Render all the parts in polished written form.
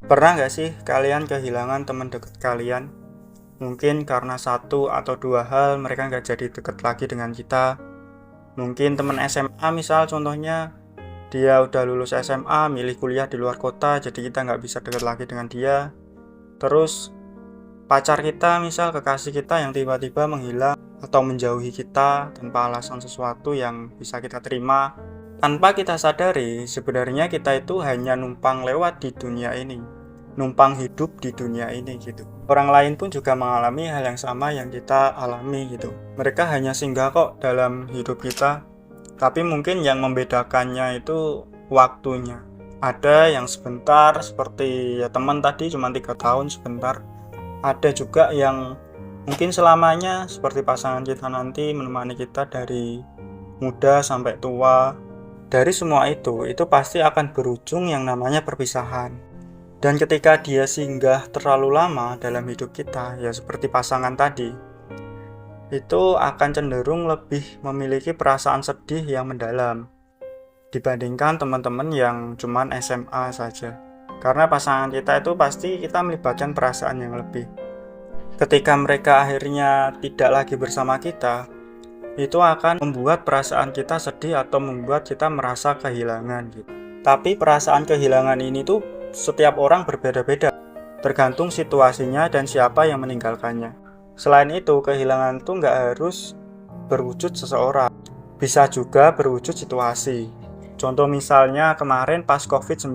Pernah nggak sih kalian kehilangan teman dekat kalian? Mungkin karena satu atau dua hal mereka nggak jadi deket lagi dengan kita. Mungkin teman SMA misal contohnya, dia udah lulus SMA, milih kuliah di luar kota, jadi kita nggak bisa deket lagi dengan dia. Terus pacar kita misal, kekasih kita yang tiba-tiba menghilang atau menjauhi kita tanpa alasan sesuatu yang bisa kita terima. Tanpa kita sadari, sebenarnya kita itu hanya numpang lewat di dunia ini, numpang hidup di dunia ini gitu. Orang lain pun juga mengalami hal yang sama yang kita alami gitu. Mereka hanya singgah kok dalam hidup kita, tapi mungkin yang membedakannya itu waktunya. Ada yang sebentar, seperti ya teman tadi cuma 3 tahun sebentar. Ada juga yang mungkin selamanya, seperti pasangan kita nanti menemani kita dari muda sampai tua. Dari semua itu pasti akan berujung yang namanya perpisahan. Dan ketika dia singgah terlalu lama dalam hidup kita, ya seperti pasangan tadi, itu akan cenderung lebih memiliki perasaan sedih yang mendalam dibandingkan teman-teman yang cuman SMA saja. Karena pasangan kita itu pasti kita melibatkan perasaan yang lebih. Ketika mereka akhirnya tidak lagi bersama kita, itu akan membuat perasaan kita sedih atau membuat kita merasa kehilangan gitu. Tapi perasaan kehilangan ini tuh setiap orang berbeda-beda, tergantung situasinya dan siapa yang meninggalkannya. Selain itu, kehilangan tuh nggak harus berwujud seseorang, bisa juga berwujud situasi. Contoh misalnya kemarin pas COVID-19,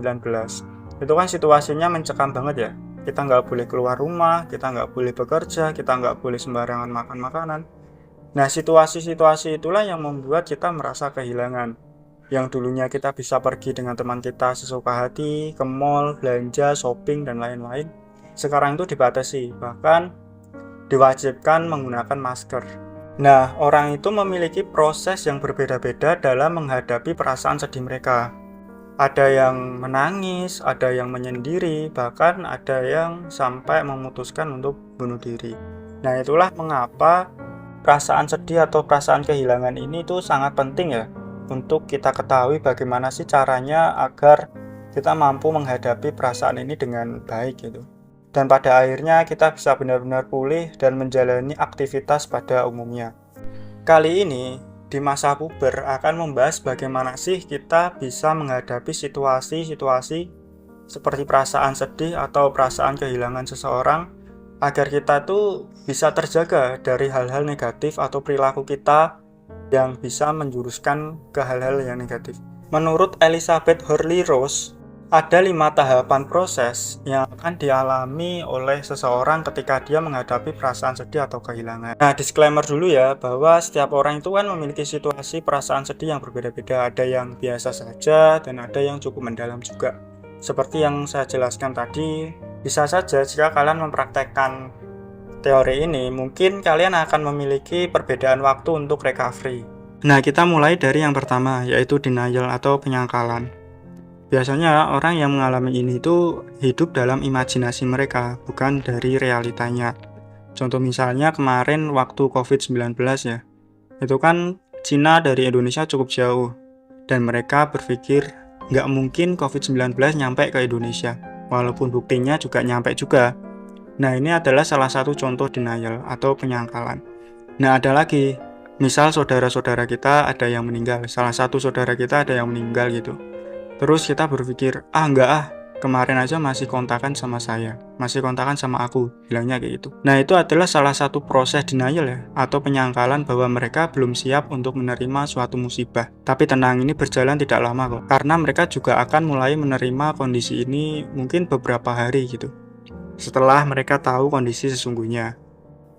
itu kan situasinya mencekam banget ya. Kita nggak boleh keluar rumah, kita nggak boleh bekerja, kita nggak boleh sembarangan makan makanan. Nah, situasi-situasi itulah yang membuat kita merasa kehilangan. Yang dulunya kita bisa pergi dengan teman kita sesuka hati, ke mall, belanja, shopping, dan lain-lain. Sekarang itu dibatasi, bahkan diwajibkan menggunakan masker. Nah, orang itu memiliki proses yang berbeda-beda dalam menghadapi perasaan sedih mereka. Ada yang menangis, ada yang menyendiri, bahkan ada yang sampai memutuskan untuk bunuh diri. Nah, itulah mengapa perasaan sedih atau perasaan kehilangan ini tuh sangat penting ya untuk kita ketahui bagaimana sih caranya agar kita mampu menghadapi perasaan ini dengan baik gitu. Dan pada akhirnya kita bisa benar-benar pulih dan menjalani aktivitas pada umumnya. Kali ini di masa puber akan membahas bagaimana sih kita bisa menghadapi situasi-situasi seperti perasaan sedih atau perasaan kehilangan seseorang agar kita tuh bisa terjaga dari hal-hal negatif atau perilaku kita yang bisa menjuruskan ke hal-hal yang negatif. Menurut Elizabeth Hurley-Rose, ada 5 tahapan proses yang akan dialami oleh seseorang ketika dia menghadapi perasaan sedih atau kehilangan. Nah, disclaimer dulu ya, bahwa setiap orang itu kan memiliki situasi perasaan sedih yang berbeda-beda. Ada yang biasa saja dan ada yang cukup mendalam juga. Seperti yang saya jelaskan tadi, bisa saja jika kalian mempraktekkan teori ini, mungkin kalian akan memiliki perbedaan waktu untuk recovery. Nah, kita mulai dari yang pertama, yaitu denial atau penyangkalan. Biasanya orang yang mengalami ini itu hidup dalam imajinasi mereka, bukan dari realitanya. Contoh misalnya kemarin waktu COVID-19 ya, itu kan Cina dari Indonesia cukup jauh, dan mereka berpikir nggak mungkin COVID-19 nyampe ke Indonesia, walaupun buktinya juga nyampe juga. Nah, ini adalah salah satu contoh denial atau penyangkalan. Nah, ada lagi, misal saudara-saudara kita ada yang meninggal, salah satu saudara kita ada yang meninggal gitu. Terus kita berpikir, enggak kemarin aja masih kontakan sama saya, masih kontakan sama aku, bilangnya kayak gitu. Nah, itu adalah salah satu proses denial ya, atau penyangkalan bahwa mereka belum siap untuk menerima suatu musibah. Tapi tenang, ini berjalan tidak lama kok, karena mereka juga akan mulai menerima kondisi ini mungkin beberapa hari gitu, setelah mereka tahu kondisi sesungguhnya.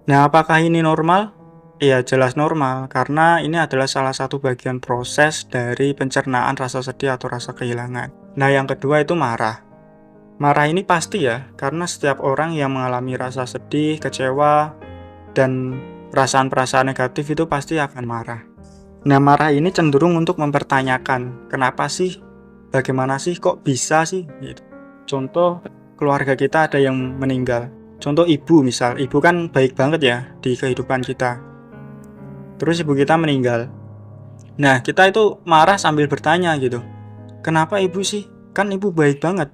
Nah, apakah ini normal? Ya, jelas normal, karena ini adalah salah satu bagian proses dari pencernaan rasa sedih atau rasa kehilangan. Nah, yang kedua itu marah. Marah ini pasti ya, karena setiap orang yang mengalami rasa sedih, kecewa, dan perasaan-perasaan negatif itu pasti akan marah. Nah, marah ini cenderung untuk mempertanyakan, kenapa sih? Bagaimana sih? Kok bisa sih? Gitu. Contoh, keluarga kita ada yang meninggal. Contoh ibu misal, ibu kan baik banget ya di kehidupan kita. Terus ibu kita meninggal. Nah, kita itu marah sambil bertanya gitu. Kenapa ibu sih? Kan ibu baik banget.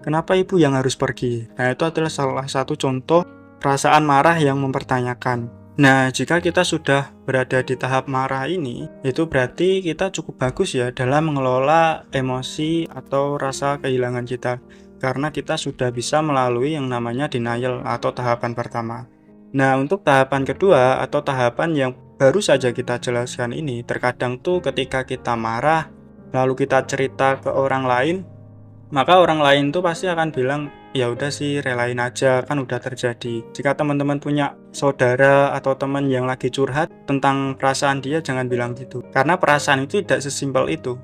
kenapa ibu yang harus pergi? Nah, itu adalah salah satu contoh perasaan marah yang mempertanyakan. Nah, jika kita sudah berada di tahap marah ini, itu berarti kita cukup bagus ya dalam mengelola emosi atau rasa kehilangan kita. Karena kita sudah bisa melalui yang namanya denial atau tahapan pertama. Nah, untuk tahapan kedua atau tahapan yang baru saja kita jelaskan ini, terkadang tuh ketika kita marah, lalu kita cerita ke orang lain, maka orang lain tuh pasti akan bilang, ya udah sih relain aja, kan udah terjadi. Jika teman-teman punya saudara atau teman yang lagi curhat tentang perasaan dia, jangan bilang gitu. Karena perasaan itu tidak sesimpel itu.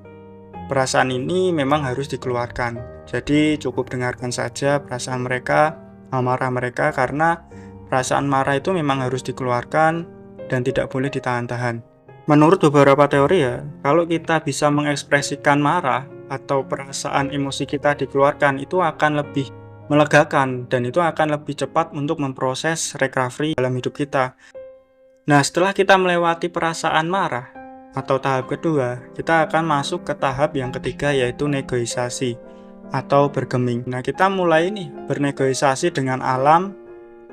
Perasaan ini memang harus dikeluarkan. Jadi cukup dengarkan saja perasaan mereka, amarah mereka, karena perasaan marah itu memang harus dikeluarkan dan tidak boleh ditahan-tahan. Menurut beberapa teori ya, kalau kita bisa mengekspresikan marah atau perasaan emosi kita dikeluarkan, itu akan lebih melegakan dan itu akan lebih cepat untuk memproses recovery dalam hidup kita. Nah, setelah kita melewati perasaan marah atau tahap kedua, kita akan masuk ke tahap yang ketiga, yaitu negosiasi atau bergeming. Nah, kita mulai nih bernegosiasi dengan alam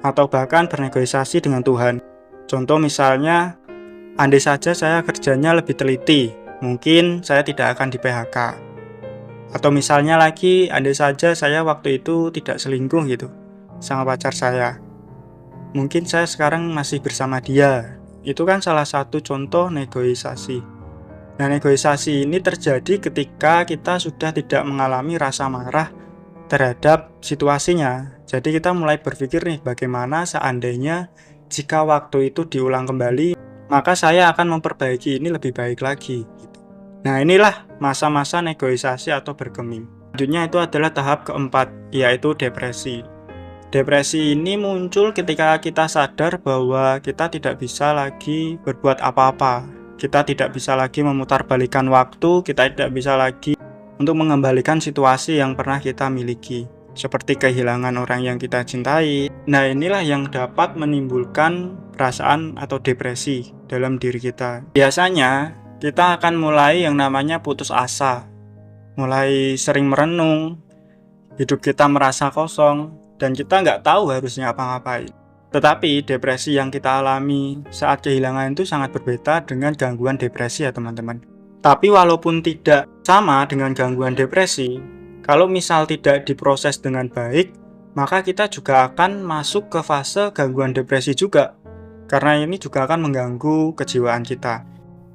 atau bahkan bernegosiasi dengan Tuhan. Contoh misalnya, andai saja saya kerjanya lebih teliti, mungkin saya tidak akan di PHK. Atau misalnya lagi, andai saja saya waktu itu tidak selingkuh gitu sama pacar saya, mungkin saya sekarang masih bersama dia. Itu kan salah satu contoh negosiasi. Nah, negosiasi ini terjadi ketika kita sudah tidak mengalami rasa marah terhadap situasinya. Jadi kita mulai berpikir nih, bagaimana seandainya jika waktu itu diulang kembali, maka saya akan memperbaiki ini lebih baik lagi. Nah, inilah masa-masa negosiasi atau bergeming. Selanjutnya itu adalah tahap keempat, yaitu depresi. Depresi ini muncul ketika kita sadar bahwa kita tidak bisa lagi berbuat apa-apa. Kita tidak bisa lagi memutarbalikkan waktu, kita tidak bisa lagi untuk mengembalikan situasi yang pernah kita miliki, seperti kehilangan orang yang kita cintai. Nah, inilah yang dapat menimbulkan perasaan atau depresi dalam diri kita. Biasanya, kita akan mulai yang namanya putus asa, mulai sering merenung, hidup kita merasa kosong, dan kita nggak tahu harusnya apa-ngapain. Tetapi depresi yang kita alami saat kehilangan itu sangat berbeda dengan gangguan depresi ya teman-teman. Tapi walaupun tidak sama dengan gangguan depresi, kalau misal tidak diproses dengan baik, maka kita juga akan masuk ke fase gangguan depresi juga. Karena ini juga akan mengganggu kejiwaan kita.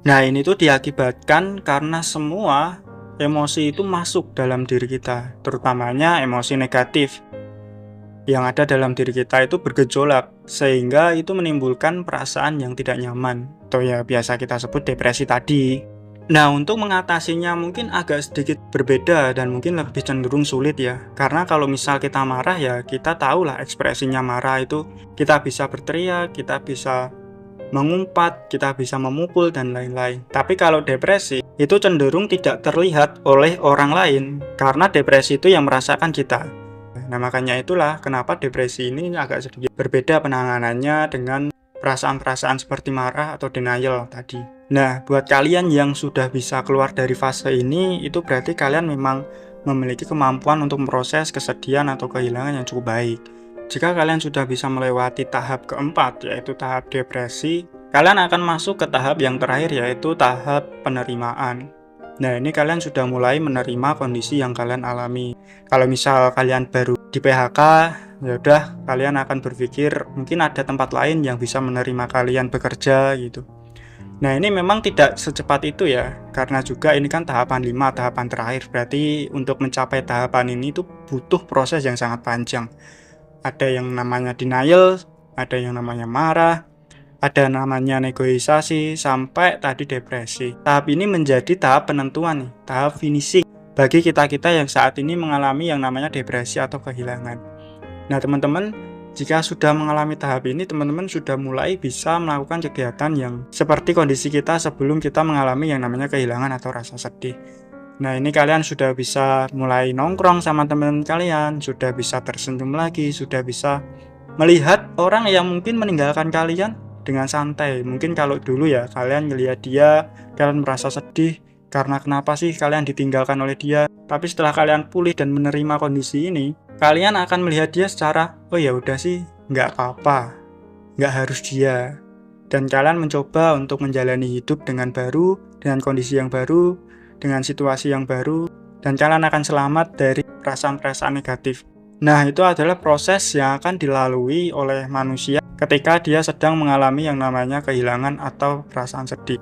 Nah, ini tuh diakibatkan karena semua emosi itu masuk dalam diri kita, terutamanya emosi negatif yang ada dalam diri kita itu bergejolak, sehingga itu menimbulkan perasaan yang tidak nyaman, atau ya biasa kita sebut depresi tadi. Nah, untuk mengatasinya mungkin agak sedikit berbeda dan mungkin lebih cenderung sulit ya, karena kalau misal kita marah ya kita tahulah ekspresinya marah itu, kita bisa berteriak, kita bisa mengumpat, kita bisa memukul dan lain-lain. Tapi kalau depresi itu cenderung tidak terlihat oleh orang lain, karena depresi itu yang merasakan kita. Nah, makanya itulah kenapa depresi ini agak sedikit berbeda penanganannya dengan perasaan-perasaan seperti marah atau denial tadi. Nah, buat kalian yang sudah bisa keluar dari fase ini, itu berarti kalian memang memiliki kemampuan untuk memproses kesedihan atau kehilangan yang cukup baik. Jika kalian sudah bisa melewati tahap keempat, yaitu tahap depresi, kalian akan masuk ke tahap yang terakhir, yaitu tahap penerimaan. Nah, ini kalian sudah mulai menerima kondisi yang kalian alami. Kalau misal kalian baru di PHK, ya udah kalian akan berpikir mungkin ada tempat lain yang bisa menerima kalian bekerja gitu. Nah, ini memang tidak secepat itu ya, karena juga ini kan tahapan 5, tahapan terakhir. Berarti untuk mencapai tahapan ini itu butuh proses yang sangat panjang. Ada yang namanya denial, ada yang namanya marah, ada namanya negosiasi, sampai tadi depresi. Tahap ini menjadi tahap penentuan nih, tahap finishing bagi kita-kita yang saat ini mengalami yang namanya depresi atau kehilangan. Nah, teman-teman, jika sudah mengalami tahap ini, teman-teman sudah mulai bisa melakukan kegiatan yang seperti kondisi kita sebelum kita mengalami yang namanya kehilangan atau rasa sedih. Nah, ini kalian sudah bisa mulai nongkrong sama teman kalian, sudah bisa tersenyum lagi, sudah bisa melihat orang yang mungkin meninggalkan kalian dengan santai. Mungkin kalau dulu ya kalian ngelihat dia, kalian merasa sedih, karena kenapa sih kalian ditinggalkan oleh dia. Tapi setelah kalian pulih dan menerima kondisi ini, kalian akan melihat dia secara, oh ya udah sih, nggak apa-apa, nggak harus dia. Dan kalian mencoba untuk menjalani hidup dengan baru, dengan kondisi yang baru, dengan situasi yang baru, dan kalian akan selamat dari perasaan-perasaan negatif. Nah, itu adalah proses yang akan dilalui oleh manusia ketika dia sedang mengalami yang namanya kehilangan atau perasaan sedih.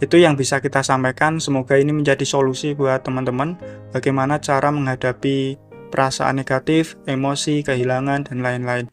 Itu yang bisa kita sampaikan, semoga ini menjadi solusi buat teman-teman bagaimana cara menghadapi perasaan negatif, emosi, kehilangan, dan lain-lain.